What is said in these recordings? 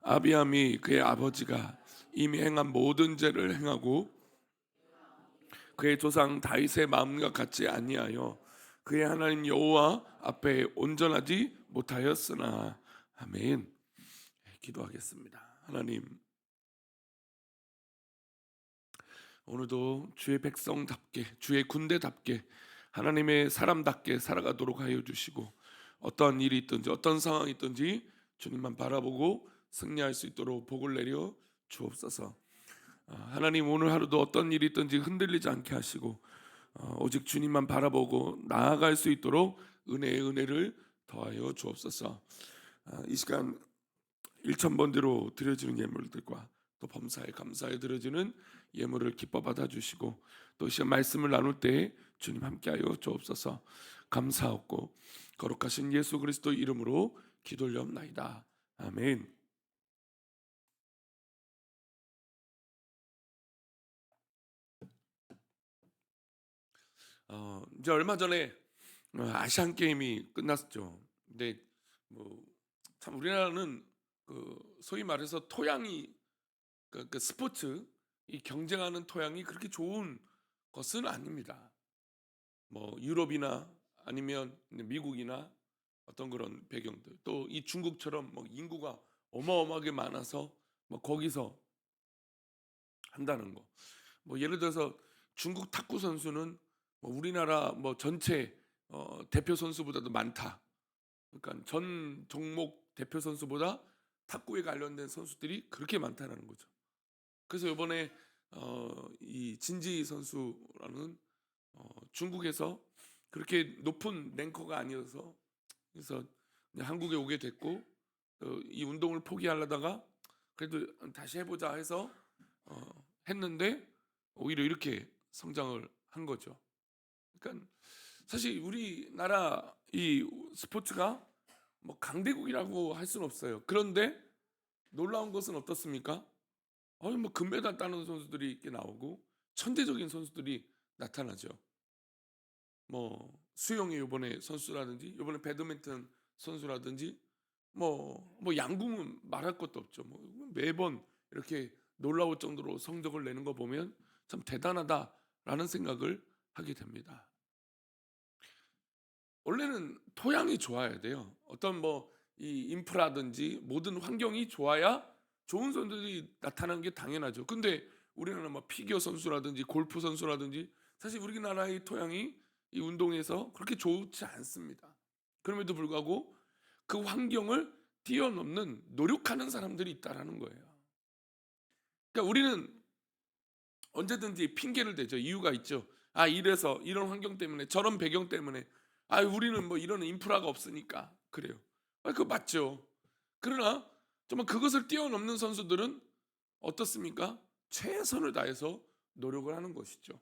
아비암이 그의 아버지가 이미 행한 모든 죄를 행하고 그의 조상 다윗의 마음과 같지 아니하여 그의 하나님 여호와 앞에 온전하지 못하였으나. 아멘. 기도하겠습니다. 하나님, 오늘도 주의 백성답게, 주의 군대답게, 하나님의 사람답게 살아가도록 하여 주시고, 어떠한 일이 있든지 어떤 상황이 있든지 주님만 바라보고 승리할 수 있도록 복을 내려 주옵소서. 하나님, 오늘 하루도 어떤 일이 있든지 흔들리지 않게 하시고 오직 주님만 바라보고 나아갈 수 있도록 은혜의 은혜를 더하여 주옵소서. 이 시간 1,000번대로 드려지는 예물들과 또 범사에 감사에 드려지는 예물을 기뻐 받아주시고, 또 시간 말씀을 나눌 때 주님 함께하여 주옵소서. 감사하고 거룩하신 예수 그리스도 이름으로 기도올려옵나이다. 아멘. 이제 얼마 전에 아시안 게임이 끝났죠. 근데 뭐 참 우리나라는 그 소위 말해서 토양이, 그 스포츠 이 경쟁하는 토양이 그렇게 좋은 것은 아닙니다. 뭐 유럽이나 아니면 미국이나 어떤 그런 배경들, 또 이 중국처럼 뭐 인구가 어마어마하게 많아서 뭐 거기서 한다는 거. 뭐 예를 들어서 중국 탁구 선수는 뭐 우리나라 뭐 전체 대표 선수보다도 많다. 그러니까 전 종목 대표 선수보다 탁구에 관련된 선수들이 그렇게 많다는 거죠. 그래서 이번에 이 진지 선수라는 중국에서 그렇게 높은 랭커가 아니어서, 그래서 한국에 오게 됐고, 이 운동을 포기하려다가 그래도 다시 해보자 해서 했는데 오히려 이렇게 성장을 한 거죠. 그러니까 사실 우리나라 이 스포츠가 뭐 강대국이라고 할 수는 없어요. 그런데 놀라운 것은 어떻습니까? 뭐 금메달 따는 선수들이 이렇게 나오고 천재적인 선수들이 나타나죠. 뭐 수영의 이번에 선수라든지 이번에 배드민턴 선수라든지 뭐 양궁은 말할 것도 없죠. 뭐 매번 이렇게 놀라울 정도로 성적을 내는 거 보면 참 대단하다라는 생각을 하게 됩니다. 원래는 토양이 좋아야 돼요. 어떤 뭐 이 인프라든지 모든 환경이 좋아야 좋은 선수들이 나타나는 게 당연하죠. 근데 우리나라 뭐 피겨 선수라든지 골프 선수라든지 사실 우리나라의 토양이 이 운동에서 그렇게 좋지 않습니다. 그럼에도 불구하고 그 환경을 뛰어넘는 노력하는 사람들이 있다라는 거예요. 그러니까 우리는 언제든지 핑계를 대죠. 이유가 있죠. 이래서 이런 환경 때문에 저런 배경 때문에 우리는 뭐 이런 인프라가 없으니까 그래요. 그거 맞죠. 그러나 정말 그것을 뛰어넘는 선수들은 어떻습니까? 최선을 다해서 노력을 하는 것이죠.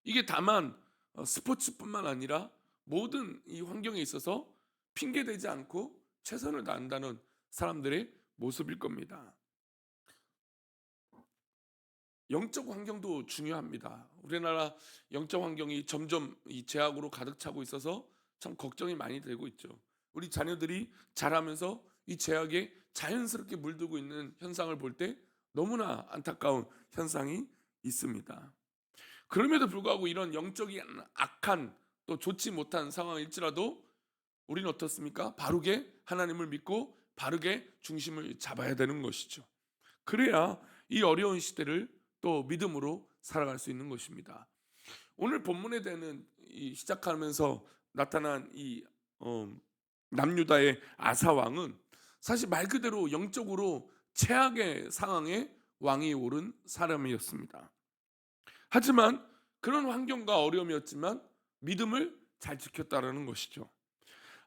이게 다만 스포츠뿐만 아니라 모든 이 환경에 있어서 핑계 대지 않고 최선을 다한다는 사람들의 모습일 겁니다. 영적 환경도 중요합니다. 우리나라 영적 환경이 점점 이 제약으로 가득 차고 있어서 참 걱정이 많이 되고 있죠. 우리 자녀들이 자라면서 이 제약에 자연스럽게 물들고 있는 현상을 볼 때 너무나 안타까운 현상이 있습니다. 그럼에도 불구하고 이런 영적인 악한 또 좋지 못한 상황일지라도 우리는 어떻습니까? 바르게 하나님을 믿고 바르게 중심을 잡아야 되는 것이죠. 그래야 이 어려운 시대를 또 믿음으로 살아갈 수 있는 것입니다. 오늘 본문에 대한 이 시작하면서 나타난 이 남유다의 아사 왕은 사실 말 그대로 영적으로 최악의 상황에 왕이 오른 사람이었습니다. 하지만 그런 환경과 어려움이었지만 믿음을 잘 지켰다라는 것이죠.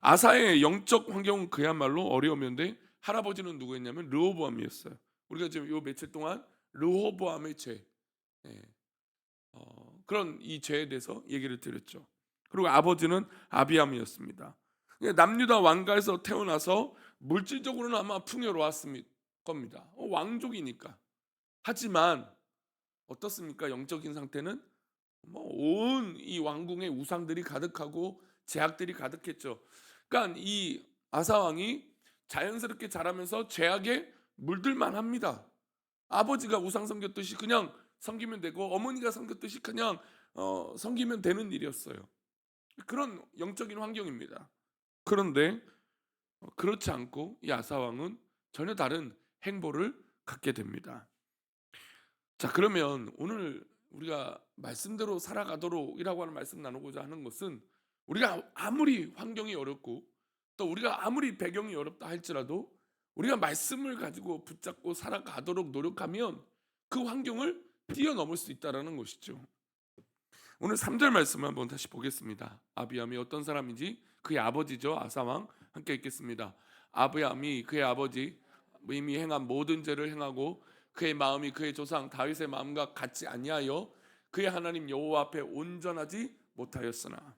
아사의 영적 환경은 그야말로 어려움이었는데 할아버지는 누구였냐면 르호보암이었어요. 우리가 지금 요 며칠 동안 르호보암의 죄, 예, 그런 이 죄에 대해서 얘기를 드렸죠. 그리고 아버지는 아비암이었습니다. 남유다 왕가에서 태어나서 물질적으로는 아마 풍요로웠을 겁니다. 왕족이니까. 하지만 어떻습니까? 영적인 상태는 뭐 온 이 왕궁에 우상들이 가득하고 제약들이 가득했죠. 그러니까 이 아사 왕이 자연스럽게 자라면서 죄악에 물들만 합니다. 아버지가 우상 섬겼듯이 그냥 섬기면 되고 어머니가 섬겼듯이 그냥 섬기면 되는 일이었어요. 그런 영적인 환경입니다. 그런데 그렇지 않고 이 아사 왕은 전혀 다른 행보를 갖게 됩니다. 자, 그러면 오늘 우리가 말씀대로 살아가도록이라고 하는 말씀 나누고자 하는 것은, 우리가 아무리 환경이 어렵고 또 우리가 아무리 배경이 어렵다 할지라도 우리가 말씀을 가지고 붙잡고 살아가도록 노력하면 그 환경을 뛰어넘을 수 있다라는 것이죠. 오늘 3절 말씀을 한번 다시 보겠습니다. 아비암이 어떤 사람인지, 그의 아버지죠, 아사왕. 함께 읽겠습니다. 아비암이 그의 아버지 이미 행한 모든 죄를 행하고 그의 마음이 그의 조상 다윗의 마음과 같지 아니하여 그의 하나님 여호와 앞에 온전하지 못하였으나,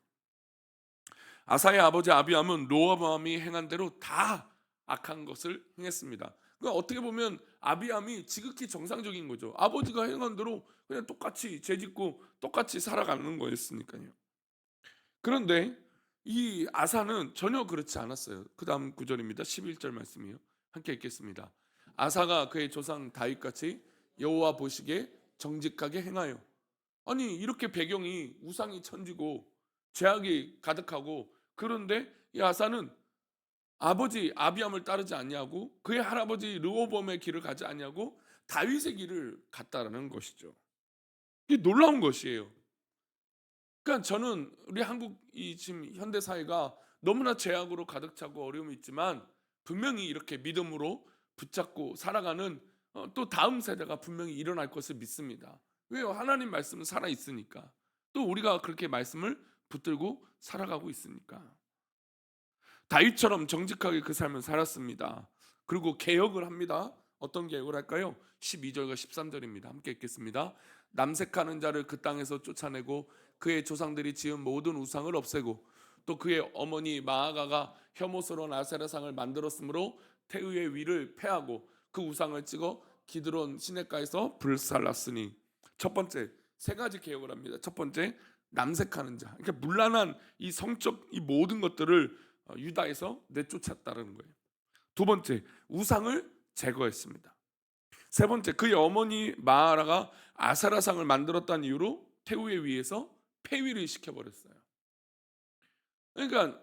아사의 아버지 아비암은 로아밤이 행한 대로 다 악한 것을 행했습니다. 그러니까 어떻게 보면 아비암이 지극히 정상적인 거죠. 아버지가 행한 대로 그냥 똑같이 죄짓고 똑같이 살아가는 거였으니까요. 그런데 이 아사는 전혀 그렇지 않았어요. 그 다음 구절입니다. 11절 말씀이요. 함께 읽겠습니다. 아사가 그의 조상 다윗같이 여호와 보시기에 정직하게 행하여. 아니, 이렇게 배경이 우상이 천지고 죄악이 가득하고, 그런데 이 아사는 아버지 아비암을 따르지 아니하고 그의 할아버지 르호보암의 길을 가지 아니하고 다윗의 길을 갔다라는 것이죠. 이게 놀라운 것이에요. 그러니까 저는 우리 한국 이 지금 현대 사회가 너무나 죄악으로 가득 차고 어려움이 있지만, 분명히 이렇게 믿음으로 붙잡고 살아가는 또 다음 세대가 분명히 일어날 것을 믿습니다. 왜요? 하나님 말씀은 살아 있으니까. 또 우리가 그렇게 말씀을 붙들고 살아가고 있으니까. 다윗처럼 정직하게 그 삶을 살았습니다. 그리고 개혁을 합니다. 어떤 개혁을 할까요? 12절과 13절입니다. 함께 읽겠습니다. 남색하는 자를 그 땅에서 쫓아내고 그의 조상들이 지은 모든 우상을 없애고, 또 그의 어머니 마아가가 혐오스러운 아세라상을 만들었으므로 태우의 위를 패하고 그 우상을 찍어 기드론 시냇가에서 불살랐으니. 첫 번째, 세 가지 개혁을 합니다. 첫 번째, 남색하는 자, 그러니까 문란한 이 성적 이 모든 것들을 유다에서 내쫓았다는 거예요. 두 번째, 우상을 제거했습니다. 세 번째, 그의 어머니 마아라가 아사라상을 만들었다는 이유로 태우의 위에서 폐위를 시켜버렸어요. 그러니까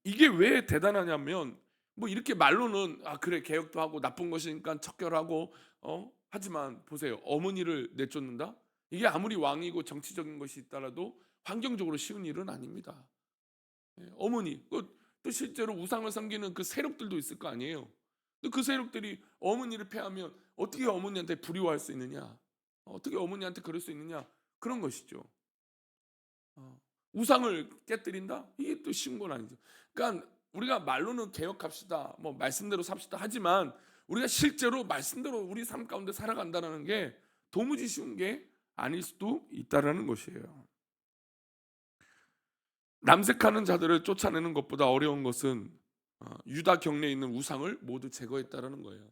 이게 왜 대단하냐면, 뭐 이렇게 말로는 그래 개혁도 하고 나쁜 것이니까 척결하고 하지만 보세요, 어머니를 내쫓는다? 이게 아무리 왕이고 정치적인 것이 있더라도 환경적으로 쉬운 일은 아닙니다. 어머니, 또 실제로 우상을 섬기는 그 세력들도 있을 거 아니에요. 그 세력들이 어머니를 패하면 어떻게 어머니한테 불효할 수 있느냐? 어떻게 어머니한테 그럴 수 있느냐? 그런 것이죠. 우상을 깨뜨린다? 이게 또 쉬운 건 아니죠. 그러니까 우리가 말로는 개혁합시다, 뭐 말씀대로 삽시다 하지만, 우리가 실제로 말씀대로 우리 삶 가운데 살아간다는 게 도무지 쉬운 게 아닐 수도 있다라는 것이에요. 남색하는 자들을 쫓아내는 것보다 어려운 것은 유다 경내에 있는 우상을 모두 제거했다라는 거예요.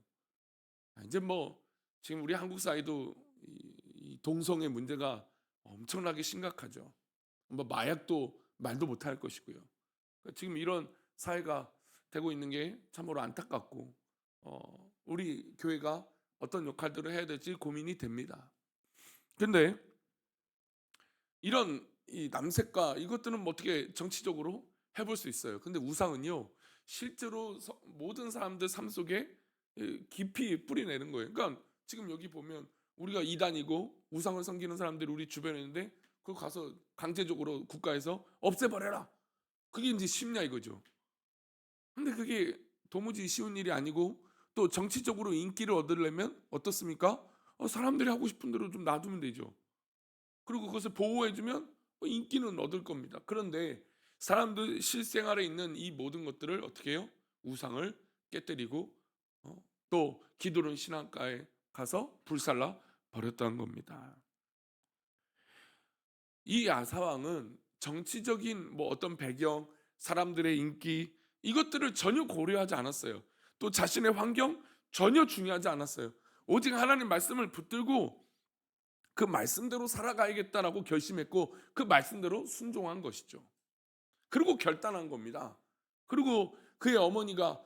이제 뭐 지금 우리 한국 사회도 이 동성애 문제가 엄청나게 심각하죠. 뭐 마약도 말도 못할 것이고요. 그러니까 지금 이런 사회가 되고 있는 게 참으로 안타깝고, 우리 교회가 어떤 역할들을 해야 될지 고민이 됩니다. 근데 이런 이 남색과 이것들은 뭐 어떻게 정치적으로 해볼 수 있어요. 근데 우상은요, 실제로 모든 사람들 삶 속에 깊이 뿌리내는 거예요. 그러니까 지금 여기 보면 우리가 이단이고 우상을 섬기는 사람들이 우리 주변에 있는데, 그거 가서 강제적으로 국가에서 없애버려라, 그게 이제 쉽냐 이거죠. 근데 그게 도무지 쉬운 일이 아니고, 또 정치적으로 인기를 얻으려면 어떻습니까? 사람들이 하고 싶은 대로 좀 놔두면 되죠. 그리고 그것을 보호해주면 인기는 얻을 겁니다. 그런데 사람들 실생활에 있는 이 모든 것들을 어떻게 해요? 우상을 깨뜨리고 또 기드론 신앙가에 가서 불살라 버렸다는 겁니다. 이 아사왕은 정치적인 뭐 어떤 배경, 사람들의 인기, 이것들을 전혀 고려하지 않았어요. 또 자신의 환경 전혀 중요하지 않았어요. 오직 하나님 말씀을 붙들고 그 말씀대로 살아가야겠다라고 결심했고, 그 말씀대로 순종한 것이죠. 그리고 결단한 겁니다. 그리고 그의 어머니가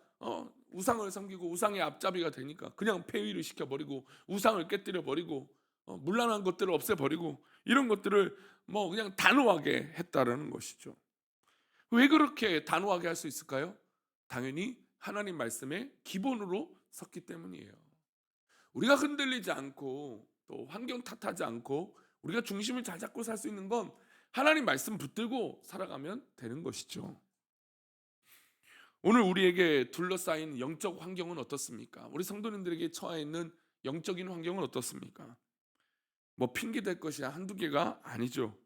우상을 섬기고 우상의 앞잡이가 되니까 그냥 폐위를 시켜버리고 우상을 깨뜨려버리고 문란한 것들을 없애버리고 이런 것들을 뭐 그냥 단호하게 했다라는 것이죠. 왜 그렇게 단호하게 할 수 있을까요? 당연히 하나님 말씀의 기본으로 섰기 때문이에요. 우리가 흔들리지 않고 또 환경 탓하지 않고 우리가 중심을 잘 잡고 살 수 있는 건 하나님 말씀 붙들고 살아가면 되는 것이죠. 오늘 우리에게 둘러싸인 영적 환경은 어떻습니까? 우리 성도님들에게 처해 있는 영적인 환경은 어떻습니까? 뭐 핑계 댈 것이 한두 개가 아니죠.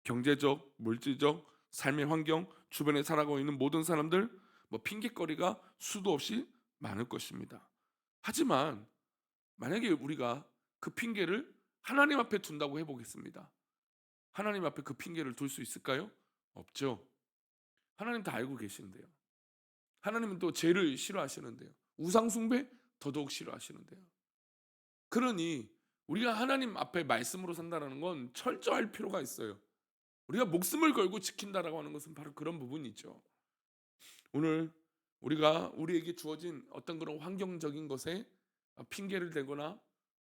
경제적, 물질적, 삶의 환경, 주변에 살아가고 있는 모든 사람들 뭐 핑계거리가 수도 없이 많을 것입니다. 하지만 만약에 우리가 그 핑계를 하나님 앞에 둔다고 해보겠습니다. 하나님 앞에 그 핑계를 둘 수 있을까요? 없죠. 하나님 다 알고 계시는데요. 하나님은 또 죄를 싫어하시는데요. 우상 숭배 더더욱 싫어하시는데요. 그러니 우리가 하나님 앞에 말씀으로 산다는 건 철저할 필요가 있어요. 우리가 목숨을 걸고 지킨다라고 하는 것은 바로 그런 부분이죠. 오늘 우리가 우리에게 주어진 어떤 그런 환경적인 것에 핑계를 대거나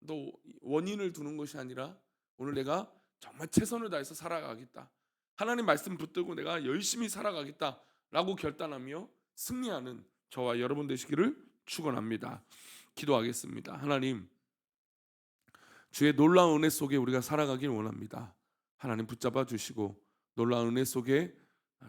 또 원인을 두는 것이 아니라 오늘 내가 정말 최선을 다해서 살아가겠다. 하나님 말씀 붙들고 내가 열심히 살아가겠다라고 결단하며 승리하는 저와 여러분 되시기를 축원합니다. 기도하겠습니다. 하나님, 주의 놀라운 은혜 속에 우리가 살아가길 원합니다. 하나님 붙잡아 주시고 놀라운 은혜 속에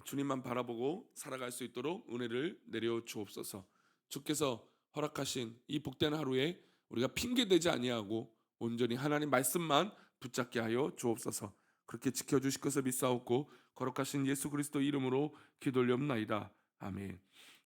주님만 바라보고 살아갈 수 있도록 은혜를 내려 주옵소서. 주께서 허락하신 이 복된 하루에 우리가 핑계대지 아니하고 온전히 하나님 말씀만 붙잡게 하여 주옵소서. 그렇게 지켜주실 것을 믿사옵고 거룩하신 예수 그리스도 이름으로 기도 올리옵나이다. 아멘.